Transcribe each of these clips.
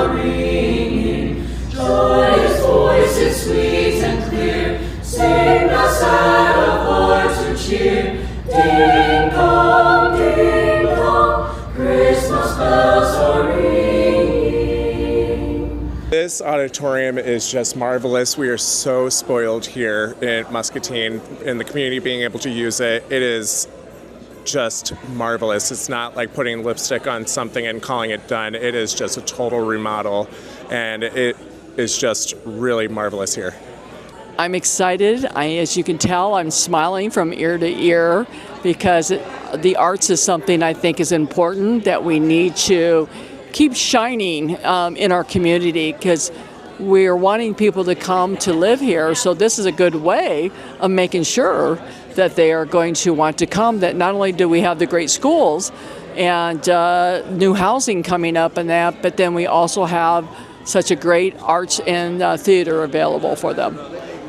are ringing, joyous voices sweet and clear, sing us out of hearts to cheer. Ding dong, Christmas bells are ringing. This auditorium is just marvelous. We are so spoiled here in Muscatine, in the community being able to use it. It is just marvelous. It's not like putting lipstick on something and calling it done. It is just a total remodel, and it is just really marvelous here. I'm excited. As you can tell, I'm smiling from ear to ear because the arts is something I think is important that we need to keep shining in our community, because we're wanting people to come to live here. So this is a good way of making sure that they are going to want to come, that not only do we have the great schools and new housing coming up and that, but then we also have such a great arts and theater available for them.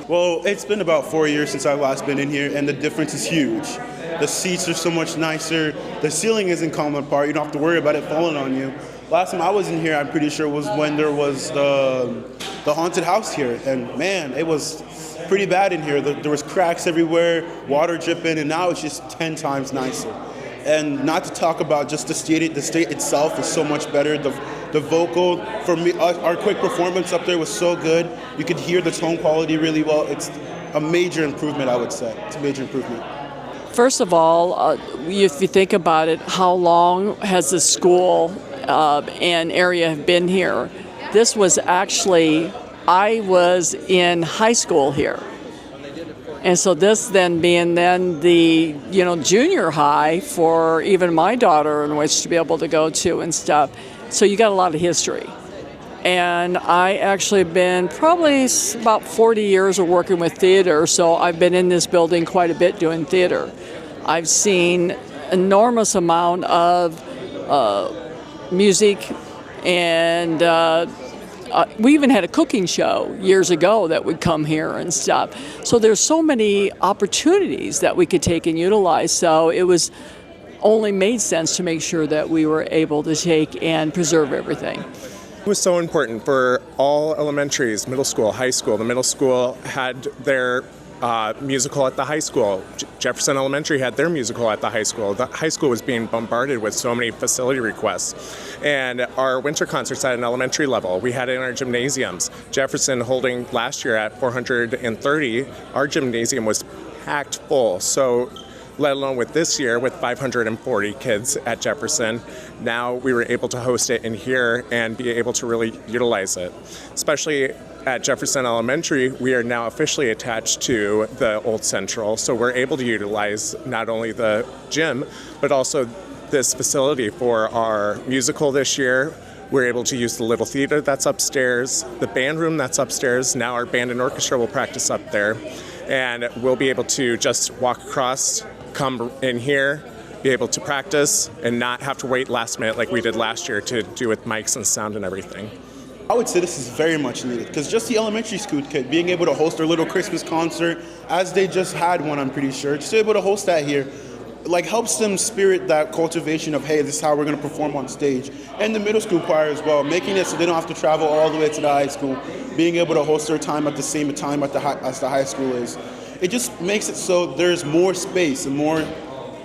Well, it's been about 4 years since I've last been in here, and the difference is huge. The seats are so much nicer. The ceiling isn't coming apart. You don't have to worry about it falling on you. Last time I was in here, I'm pretty sure, was when there was the haunted house here. And man, it was pretty bad in here. There was cracks everywhere, water dripping, and now it's just 10 times nicer. And not to talk about just the state itself is so much better. The vocal, for me, our quick performance up there was so good. You could hear the tone quality really well. It's a major improvement, I would say. It's a major improvement. First of all, if you think about it, how long has the school and area have been here? This was actually, I was in high school here. And so this then being then the, junior high for even my daughter in which to be able to go to and stuff. So you got a lot of history. And I actually been probably about 40 years of working with theater, so I've been in this building quite a bit doing theater. I've seen enormous amount of music, and we even had a cooking show years ago that would come here and stuff. So there's so many opportunities that we could take and utilize, so it was only made sense to make sure that we were able to take and preserve everything. It was so important for all elementaries, middle school, high school. The middle school had their musical at the high school. Jefferson Elementary had their musical at the high school. The high school was being bombarded with so many facility requests. And our winter concerts at an elementary level, we had it in our gymnasiums. Jefferson holding last year at 430, our gymnasium was packed full. So let alone with this year with 540 kids at Jefferson, now we were able to host it in here and be able to really utilize it. Especially at Jefferson Elementary, we are now officially attached to the old Central, so we're able to utilize not only the gym, but also this facility for our musical this year. We're able to use the little theater that's upstairs, the band room that's upstairs. Now our band and orchestra will practice up there, and we'll be able to just walk across, come in here, be able to practice, and not have to wait last minute like we did last year to do with mics and sound and everything. I would say this is very much needed, because just the elementary school kid being able to host their little Christmas concert, as they just had one, I'm pretty sure, just able to host that here, helps them spirit that cultivation of, hey, this is how we're going to perform on stage. And the middle school choir as well, making it so they don't have to travel all the way to the high school, being able to host their time at the same time as the high school is. It just makes it so there's more space and more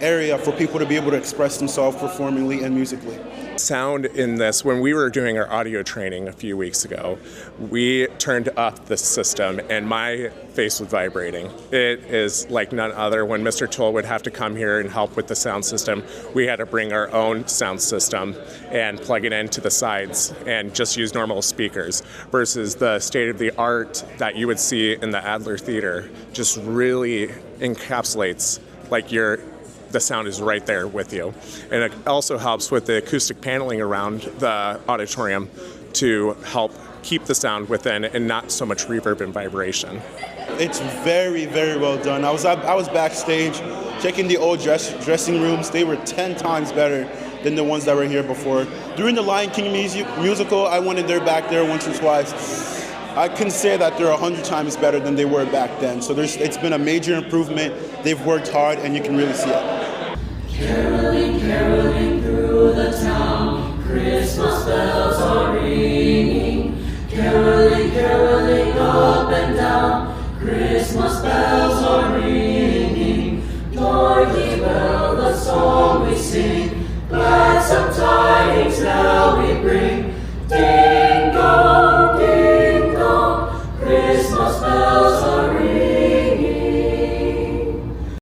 area for people to be able to express themselves performingly and musically. Sound in this, when we were doing our audio training a few weeks ago, we turned up the system and my face was vibrating. It is like none other. When Mr. Toll would have to come here and help with the sound system, we had to bring our own sound system and plug it into the sides and just use normal speakers, versus the state-of-the-art that you would see in the Adler Theater just really encapsulates the sound is right there with you. And it also helps with the acoustic paneling around the auditorium to help keep the sound within and not so much reverb and vibration. It's very, very well done. I was backstage checking the old dressing rooms. They were 10 times better than the ones that were here before. During the Lion King musical, I went in there back there once or twice. I can say that they're 100 times better than they were back then. So it's been a major improvement. They've worked hard, and you can really see it. Caroling, caroling through the town, Christmas bells are ringing. Christmas bells are ringing. Joy ye will, the song we sing. Gladsome tidings now we